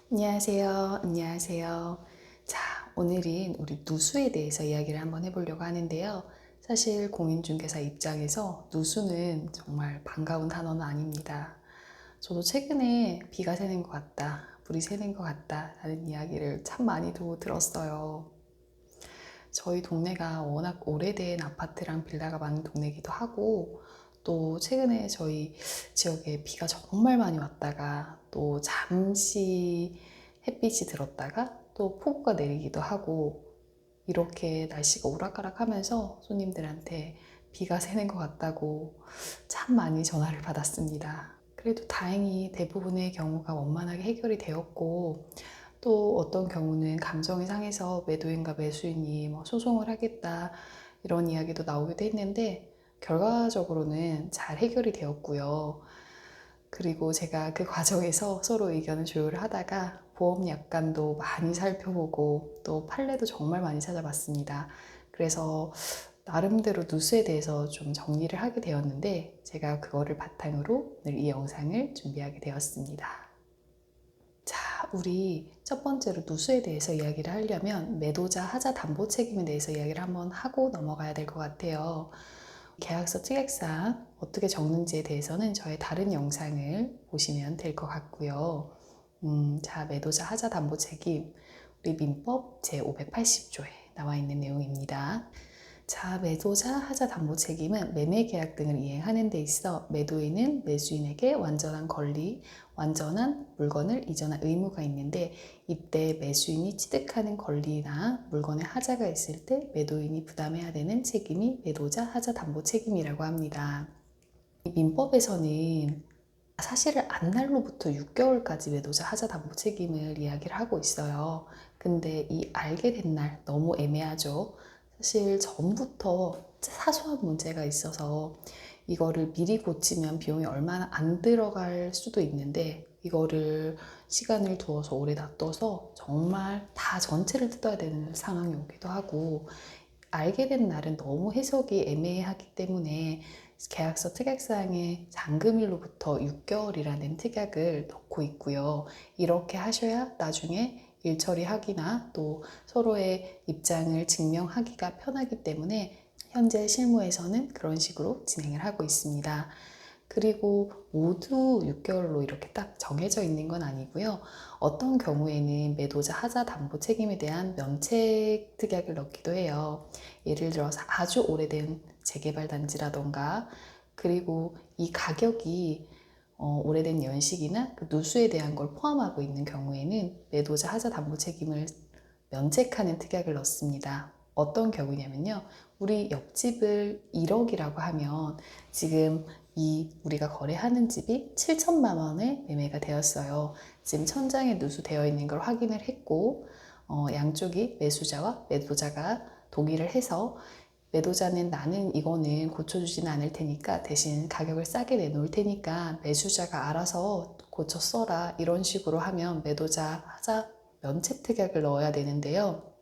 안녕하세요. 안녕하세요. 자, 오늘은 우리 누수에 대해서 이야기를 한번 해보려고 하는데요. 사실 공인중개사 입장에서 누수는 정말 반가운 단어는 아닙니다. 저도 최근에 비가 새는 것 같다, 물이 새는 것 같다 라는 이야기를 참 많이도 들었어요. 저희 동네가 워낙 오래된 아파트랑 빌라가 많은 동네이기도 하고, 또 최근에 저희 지역에 비가 정말 많이 왔다가 또 잠시 햇빛이 들었다가 또 폭우가 내리기도 하고, 이렇게 날씨가 오락가락하면서 손님들한테 비가 새는 것 같다고 참 많이 전화를 받았습니다. 그래도 다행히 대부분의 경우가 원만하게 해결이 되었고, 또 어떤 경우는 감정이 상해서 매도인과 매수인이 소송을 하겠다 이런 이야기도 나오기도 했는데, 결과적으로는 잘 해결이 되었고요. 그리고 제가 그 과정에서 서로 의견을 조율을 하다가 보험 약관도 많이 살펴보고 또 판례도 정말 많이 찾아봤습니다. 그래서 나름대로 누수에 대해서 좀 정리를 하게 되었는데, 제가 그거를 바탕으로 오늘 이 영상을 준비하게 되었습니다. 자, 우리 첫 번째로 누수에 대해서 이야기를 하려면 매도자 하자 담보 책임에 대해서 이야기를 한번 하고 넘어가야 될 것 같아요. 계약서 특약사항 어떻게 적는지에 대해서는 저의 다른 영상을 보시면 될 것 같고요. 자, 매도자 하자 담보 책임, 우리 민법 제580조에 나와 있는 내용입니다. 자, 매도자 하자 담보 책임은 매매 계약 등을 이행하는 데 있어 매도인은 매수인에게 완전한 권리, 완전한 물건을 이전할 의무가 있는데, 이때 매수인이 취득하는 권리나 물건에 하자가 있을 때 매도인이 부담해야 되는 책임이 매도자 하자 담보 책임이라고 합니다. 민법에서는 사실을 안 날로부터 6개월까지 매도자 하자 담보 책임을 이야기를 하고 있어요. 근데 이 알게 된 날 너무 애매하죠. 사실 전부터 사소한 문제가 있어서 이거를 미리 고치면 비용이 얼마나 안 들어갈 수도 있는데, 이거를 시간을 두어서 오래 놔둬서 정말 다 전체를 뜯어야 되는 상황이 오기도 하고, 알게 된 날은 너무 해석이 애매하기 때문에 계약서 특약사항에 잔금일로부터 6개월이라는 특약을 넣고 있고요. 이렇게 하셔야 나중에 일 처리하기나 또 서로의 입장을 증명하기가 편하기 때문에 현재 실무에서는 그런 식으로 진행을 하고 있습니다. 그리고 모두 6개월로 이렇게 딱 정해져 있는 건 아니고요. 어떤 경우에는 매도자 하자 담보 책임에 대한 면책 특약을 넣기도 해요. 예를 들어서 아주 오래된 재개발 단지라던가, 그리고 이 가격이 오래된 연식이나 그 누수에 대한 걸 포함하고 있는 경우에는 매도자 하자 담보 책임을 면책하는 특약을 넣습니다. 어떤 경우냐면요, 우리 옆집을 1억이라고 하면 지금 이 우리가 거래하는 집이 7천만 원에 매매가 되었어요. 지금 천장에 누수되어 있는 걸 확인을 했고, 양쪽이 매수자와 매도자가 동의를 해서, 매도자는 나는 이거는 고쳐주지는 않을 테니까 대신 가격을 싸게 내놓을 테니까 매수자가 알아서 고쳐 써라, 이런 식으로 하면 매도자 하자 면책 특약을 넣어야 되는데요.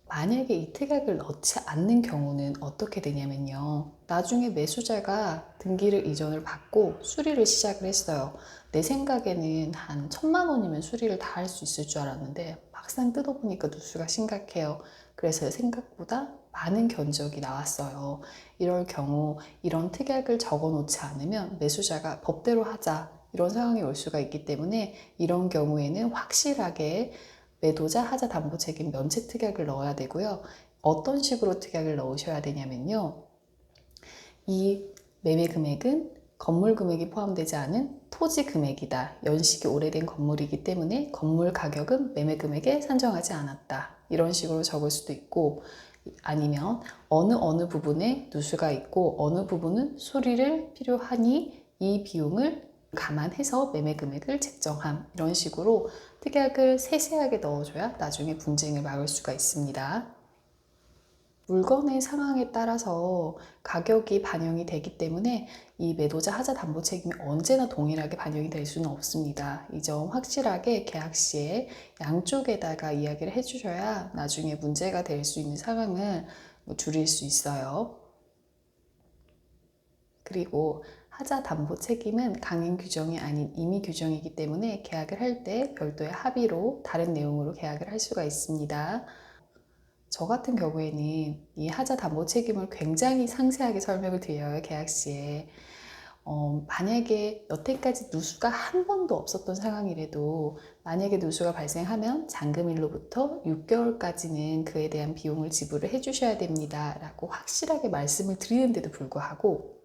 만약에 이 특약을 넣지 않는 경우는 어떻게 되냐면요, 나중에 매수자가 등기를 이전을 받고 수리를 시작을 했어요. 내 생각에는 한 1,000만 원이면 수리를 다 할 수 있을 줄 알았는데 막상 뜯어보니까 누수가 심각해요. 그래서 생각보다 많은 견적이 나왔어요. 이럴 경우 이런 특약을 적어 놓지 않으면 매수자가 법대로 하자 이런 상황이 올 수가 있기 때문에, 이런 경우에는 확실하게 매도자 하자 담보 책임 면책 특약을 넣어야 되고요. 어떤 식으로 특약을 넣으셔야 되냐면요, 이 매매 금액은 건물 금액이 포함되지 않은 토지 금액이다. 연식이 오래된 건물이기 때문에 건물 가격은 매매 금액에 산정하지 않았다. 이런 식으로 적을 수도 있고, 아니면 어느 부분에 누수가 있고 어느 부분은 수리를 필요하니 이 비용을 감안해서 매매 금액을 책정함, 이런 식으로 특약을 세세하게 넣어줘야 나중에 분쟁을 막을 수가 있습니다. 물건의 상황에 따라서 가격이 반영이 되기 때문에 이 매도자 하자 담보 책임이 언제나 동일하게 반영이 될 수는 없습니다. 이 점 확실하게 계약 시에 양쪽에다가 이야기를 해주셔야 나중에 문제가 될 수 있는 상황을 줄일 수 있어요. 그리고 하자 담보 책임은 강행 규정이 아닌 임의 규정이기 때문에 계약을 할 때 별도의 합의로 다른 내용으로 계약을 할 수가 있습니다. 저 같은 경우에는 이 하자 담보 책임을 굉장히 상세하게 설명을 드려요, 계약 시에. 만약에 여태까지 누수가 한 번도 없었던 상황이라도 만약에 누수가 발생하면 잔금일로부터 6개월까지는 그에 대한 비용을 지불을 해 주셔야 됩니다 라고 확실하게 말씀을 드리는데도 불구하고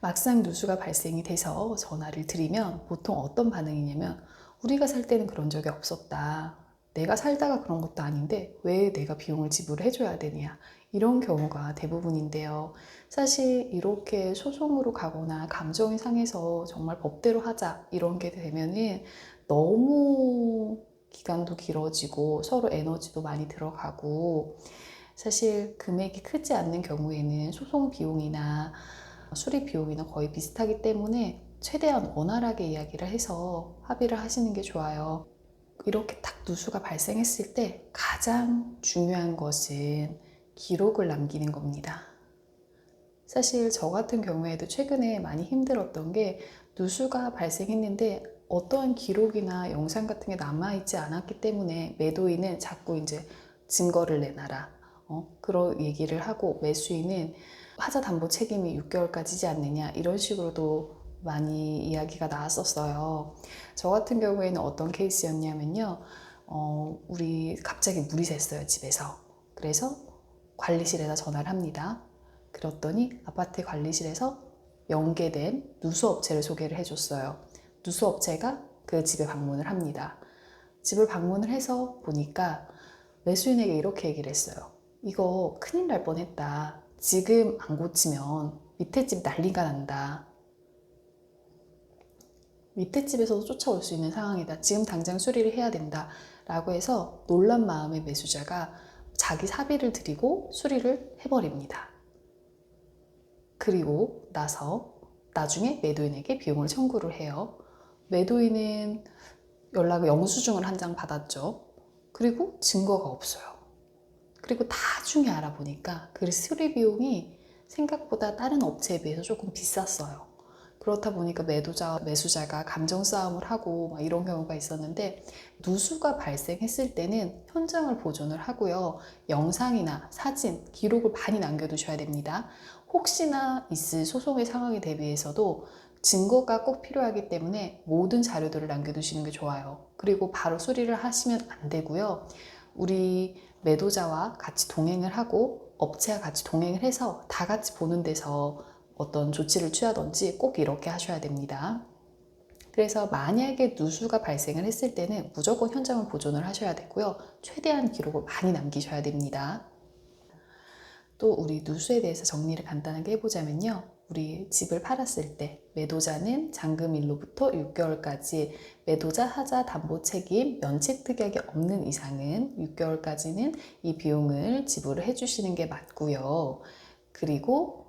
막상 누수가 발생이 돼서 전화를 드리면 보통 어떤 반응이냐면 우리가 살 때는 그런 적이 없었다. 내가 살다가 그런 것도 아닌데 왜 내가 비용을 지불을 해줘야 되냐. 이런 경우가 대부분인데요. 사실 이렇게 소송으로 가거나 감정이 상해서 정말 법대로 하자 이런 게 되면은 너무 기간도 길어지고 서로 에너지도 많이 들어가고 사실 금액이 크지 않는 경우에는 소송 비용이나 수리 비용이나 거의 비슷하기 때문에 최대한 원활하게 이야기를 해서 합의를 하시는 게 좋아요. 이렇게 딱 누수가 발생했을 때 가장 중요한 것은 기록을 남기는 겁니다. 사실 저 같은 경우에도 최근에 많이 힘들었던 게 누수가 발생했는데 어떠한 기록이나 영상 같은 게 남아있지 않았기 때문에 매도인은 자꾸 이제 증거를 내놔라. 그런 얘기를 하고 매수인은 하자 담보 책임이 6개월까지지 않느냐 이런 식으로도 많이 이야기가 나왔었어요. 저 같은 경우에는 어떤 케이스였냐면요. 우리 갑자기 물이 샜어요, 집에서. 그래서 관리실에다 전화를 합니다. 그랬더니 아파트 관리실에서 연계된 누수업체를 소개를 해줬어요. 누수업체가 그 집에 방문을 합니다. 집을 방문을 해서 보니까 매수인에게 이렇게 얘기를 했어요. 이거 큰일 날 뻔했다. 지금 안 고치면 밑에 집 난리가 난다. 밑에 집에서도 쫓아올 수 있는 상황이다. 지금 당장 수리를 해야 된다. 라고 해서 놀란 마음의 매수자가 자기 사비를 들이고 수리를 해버립니다. 그리고 나서 나중에 매도인에게 비용을 청구를 해요. 매도인은 연락을 영수증을 한 장 받았죠. 그리고 증거가 없어요. 그리고 나중에 알아보니까 그 수리 비용이 생각보다 다른 업체에 비해서 조금 비쌌어요. 그렇다 보니까 매수자가 감정 싸움을 하고 막 이런 경우가 있었는데 누수가 발생했을 때는 현장을 보존을 하고요. 영상이나 사진, 기록을 많이 남겨두셔야 됩니다. 혹시나 있을 소송의 상황에 대비해서도 증거가 꼭 필요하기 때문에 모든 자료들을 남겨두시는 게 좋아요. 그리고 바로 수리를 하시면 안 되고요. 우리 매도자와 같이 동행을 하고 업체와 같이 동행을 해서 다 같이 보는 데서 어떤 조치를 취하든지 꼭 이렇게 하셔야 됩니다. 그래서 만약에 누수가 발생을 했을 때는 무조건 현장을 보존을 하셔야 되고요. 최대한 기록을 많이 남기셔야 됩니다. 또 우리 누수에 대해서 정리를 간단하게 해보자면요. 우리 집을 팔았을 때 매도자는 잔금일로부터 6개월까지 매도자 하자 담보 책임 면책 특약이 없는 이상은 6개월까지는 이 비용을 지불을 해주시는 게 맞고요. 그리고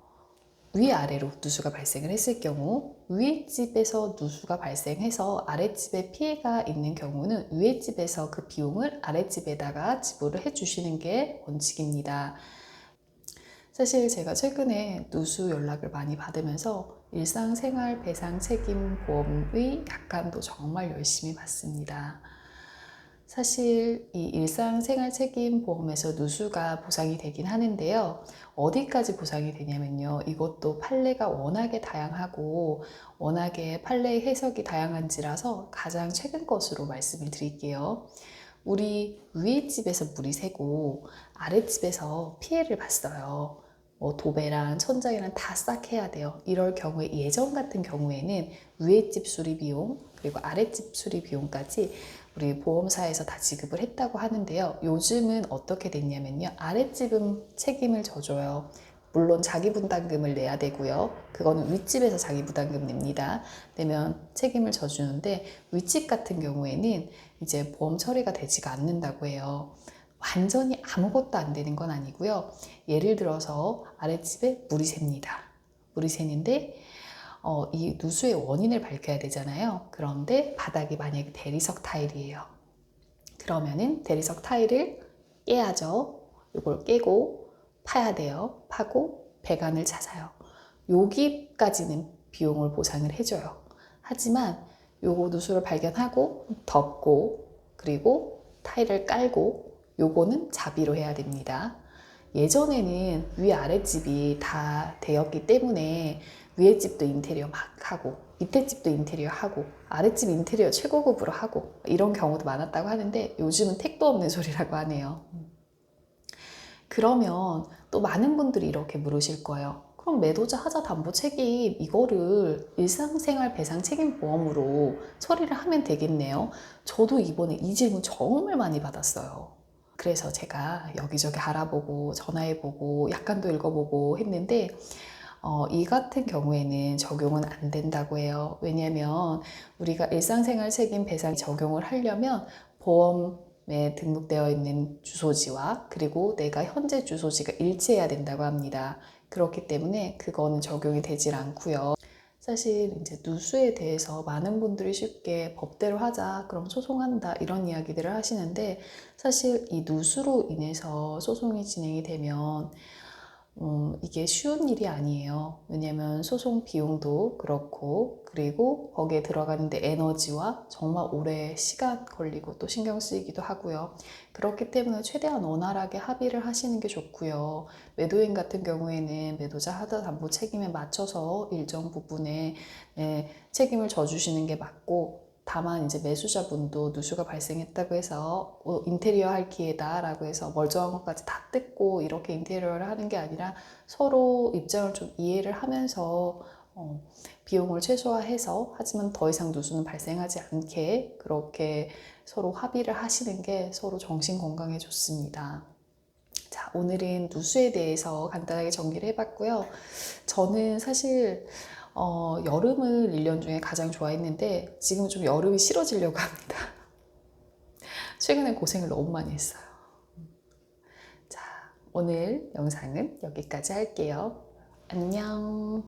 위아래로 누수가 발생을 했을 경우 위에 집에서 누수가 발생해서 아랫집에 피해가 있는 경우는 위에 집에서 그 비용을 아랫집에다가 지불을 해주시는 게 원칙입니다. 사실 제가 최근에 누수 연락을 많이 받으면서 일상생활 배상 책임 보험의 약관도 정말 열심히 받습니다. 사실 이 일상생활 책임 보험에서 누수가 보상이 되긴 하는데요. 어디까지 보상이 되냐면요. 이것도 판례가 워낙에 다양하고 워낙에 판례 해석이 다양한지라서 가장 최근 것으로 말씀을 드릴게요. 우리 위에 집에서 물이 새고 아랫집에서 피해를 봤어요. 도배랑 천장이랑 다 싹 해야 돼요. 이럴 경우에 예전 같은 경우에는 위에 집 수리 비용 그리고 아랫집 수리 비용까지 우리 보험사에서 다 지급을 했다고 하는데요. 요즘은 어떻게 됐냐면요. 아랫집은 책임을 져줘요. 물론 자기 분담금을 내야 되고요. 그거는 윗집에서 자기 부담금 냅니다. 내면 책임을 져주는데 윗집 같은 경우에는 이제 보험 처리가 되지가 않는다고 해요. 완전히 아무것도 안 되는 건 아니고요. 예를 들어서 아랫집에 물이 셉니다. 물이 새는데 이 누수의 원인을 밝혀야 되잖아요. 그런데 바닥이 만약에 대리석 타일이에요. 그러면은 대리석 타일을 깨야죠. 이걸 깨고 파야 돼요. 파고 배관을 찾아요. 여기까지는 비용을 보상을 해줘요. 하지만 요거 누수를 발견하고 덮고 그리고 타일을 깔고 요거는 자비로 해야 됩니다. 예전에는 위아래 집이 다 되었기 때문에 위에 집도 인테리어 막 하고 밑에 집도 인테리어 하고 아랫집 인테리어 최고급으로 하고 이런 경우도 많았다고 하는데 요즘은 택도 없는 소리라고 하네요. 그러면 또 많은 분들이 이렇게 물으실 거예요. 그럼 매도자 하자 담보 책임 이거를 일상생활 배상 책임 보험으로 처리를 하면 되겠네요. 저도 이번에 이 질문 정말 많이 받았어요. 그래서 제가 여기저기 알아보고 전화해보고 약관도 읽어보고 했는데 이 같은 경우에는 적용은 안 된다고 해요. 왜냐하면 우리가 일상생활 책임 배상 적용을 하려면 보험에 등록되어 있는 주소지와 그리고 내가 현재 주소지가 일치해야 된다고 합니다. 그렇기 때문에 그거는 적용이 되질 않고요. 사실 이제 누수에 대해서 많은 분들이 쉽게 법대로 하자, 그럼 소송한다 이런 이야기들을 하시는데 사실 이 누수로 인해서 소송이 진행이 되면 이게 쉬운 일이 아니에요. 왜냐면 소송 비용도 그렇고 그리고 거기에 들어가는데 에너지와 정말 오래 시간 걸리고 또 신경 쓰이기도 하고요. 그렇기 때문에 최대한 원활하게 합의를 하시는 게 좋고요. 매도인 같은 경우에는 매도자 하자 담보 책임에 맞춰서 일정 부분에 책임을 져주시는 게 맞고 다만 이제 매수자분도 누수가 발생했다고 해서 인테리어 할 기회다 라고 해서 멀쩡한 것까지 다 뜯고 이렇게 인테리어를 하는 게 아니라 서로 입장을 좀 이해를 하면서 비용을 최소화해서 하지만 더 이상 누수는 발생하지 않게 그렇게 서로 합의를 하시는 게 서로 정신 건강에 좋습니다. 자, 오늘은 누수에 대해서 간단하게 정리를 해봤고요. 저는 사실 여름을 1년 중에 가장 좋아했는데 지금 좀 여름이 싫어지려고 합니다. 최근에 고생을 너무 많이 했어요. 자, 오늘 영상은 여기까지 할게요. 안녕.